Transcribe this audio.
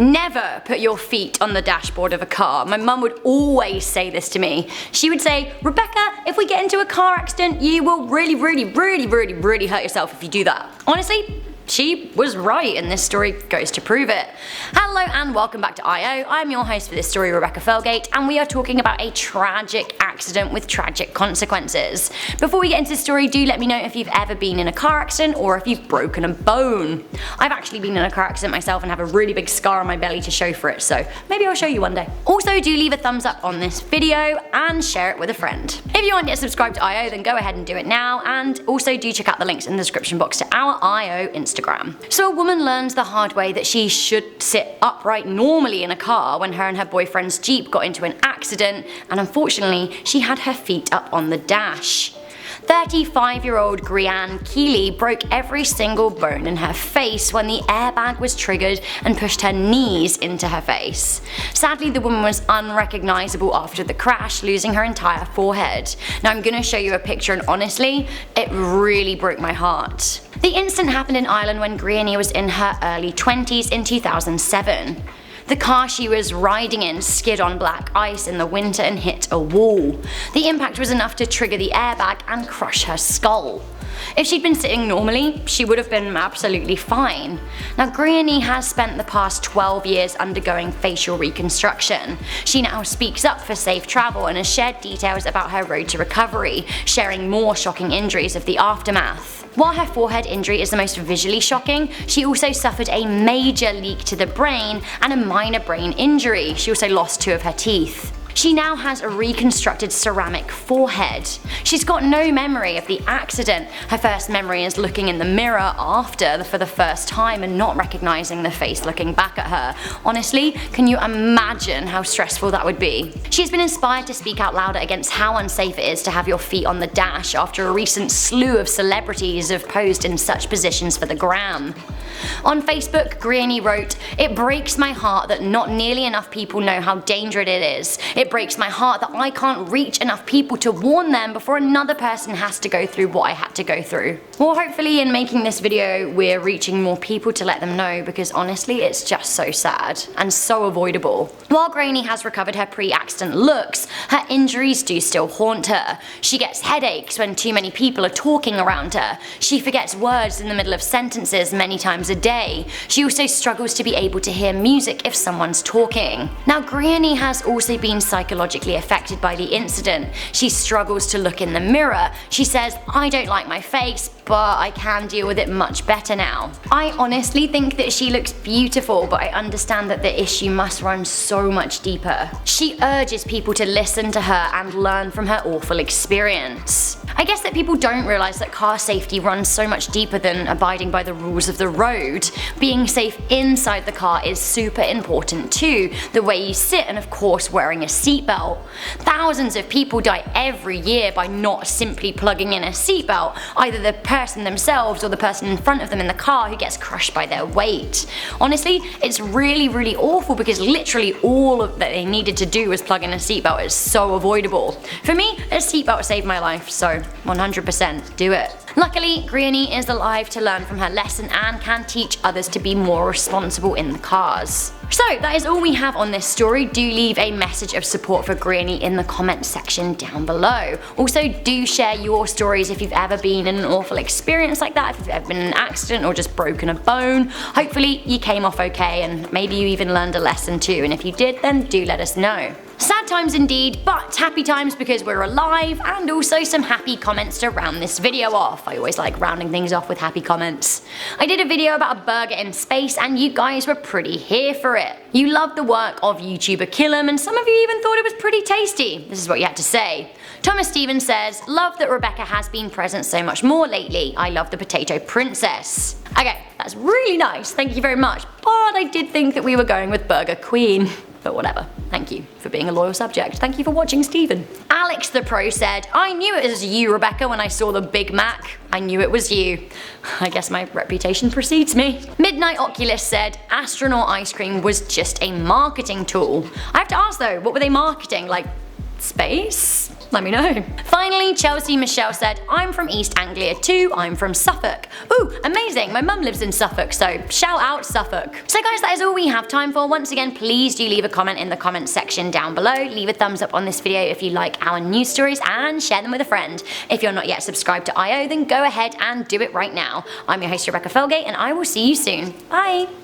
Never put your feet on the dashboard of a car. My mum would always say this to me. She would say, Rebecca, if we get into a car accident, you will really hurt yourself if you do that. Honestly, she was right, and this story goes to prove it. Hello and welcome back to IO. I'm your host for this story, Rebecca Felgate, and we are talking about a tragic accident with tragic consequences. Before we get into the story, do let me know if you've ever been in a car accident or if you've broken a bone. I've actually been in a car accident myself and have a really big scar on my belly to show for it, so maybe I'll show you one day. Also, do leave a thumbs up on this video and share it with a friend. If you aren't yet subscribed to IO, then go ahead and do it now, and also do check out the links in the description box to our IO Instagram. So a woman learns the hard way that she should sit upright normally in a car when her and her boyfriend's Jeep got into an accident, and unfortunately she had her feet up on the dash. 35-year-old Grianne Keeley broke every single bone in her face when the airbag was triggered and pushed her knees into her face. Sadly, the woman was unrecognizable after the crash, losing her entire forehead. Now I'm gonna show you a picture, and honestly, it really broke my heart. The incident happened in Ireland when Grianne was in her early 20s in 2007. The car she was riding in skid on black ice in the winter and hit a wall. The impact was enough to trigger the airbag and crush her skull. If she'd been sitting normally, she would have been absolutely fine. Now Grianne has spent the past 12 years undergoing facial reconstruction. She now speaks up for safe travel and has shared details about her road to recovery, sharing more shocking injuries of the aftermath. While her forehead injury is the most visually shocking, she also suffered a major leak to the brain and a minor brain injury. She also lost 2 of her teeth. She now has a reconstructed ceramic forehead. She's got no memory of the accident. Her first memory is looking in the mirror after for the first time and not recognizing the face looking back at her. Honestly, can you imagine how stressful that would be? She's been inspired to speak out louder against how unsafe it is to have your feet on the dash after a recent slew of celebrities have posed in such positions for the gram. On Facebook, Grianne wrote, "It breaks my heart that not nearly enough people know how dangerous it is. It breaks my heart that I can't reach enough people to warn them before another person has to go through what I had to go through." Well, hopefully in making this video we're reaching more people to let them know, because honestly it's just so sad and so avoidable. While Grianne has recovered her pre-accident looks, her injuries do still haunt her. She gets headaches when too many people are talking around her. She forgets words in the middle of sentences many times a day. She also struggles to be able to hear music if someone's talking. Now Grianne has also been psychologically affected by the incident. She struggles to look in the mirror. She says, "I don't like my face, but I can deal with it much better now." I honestly think that she looks beautiful, but I understand that the issue must run so much deeper. She urges people to listen to her and learn from her awful experience. I guess that people don't realize that car safety runs so much deeper than abiding by the rules of the road. Being safe inside the car is super important too, the way you sit and of course wearing a seatbelt. Thousands of people die every year by not simply plugging in a seatbelt, either the person themselves or the person in front of them in the car who gets crushed by their weight. Honestly, it's really awful, because literally all that they needed to do was plug in a seatbelt. It's so avoidable. For me, a seatbelt saved my life, so 100% do it. Luckily, Grianne is alive to learn from her lesson and can teach others to be more responsible in the cars. So that is all we have on this story. Do leave a message of support for Grianne in the comments section down below. Also, do share your stories if you've ever been in an awful experience like that, if you've ever been in an accident or just broken a bone. Hopefully you came off okay, and maybe you even learned a lesson too, and if you did, then do let us know. Sad times indeed, but happy times because we're alive, and also some happy comments to round this video off. I always like rounding things off with happy comments. I did a video about a burger in space and you guys were pretty here for it. You loved the work of YouTuber Killam, and some of you even thought it was pretty tasty. This is what you had to say. Thomas Stevens says, "Love that Rebecca has been present so much more lately. I love the potato princess." Okay, that's really nice, thank you very much, but I did think that we were going with Burger Queen. But whatever, thank you for being a loyal subject. Thank you for watching, Stephen. Alex the Pro said, "I knew it was you, Rebecca, when I saw the Big Mac. I knew it was you." I guess my reputation precedes me. Midnight Oculus said, "Astronaut ice cream was just a marketing tool." I have to ask though, what were they marketing? Like, space? let me know. Finally, Chelsea Michelle said, I'm from East Anglia too, I'm from Suffolk. Ooh, amazing, my mum lives in Suffolk, so shout out Suffolk. So guys, that is all we have time for. Once again, please do leave a comment in the comments section down below. Leave a thumbs up on this video if you like our news stories and share them with a friend. If you're not yet subscribed to IO, then go ahead and do it right now. I'm your host Rebecca Felgate and I will see you soon. Bye!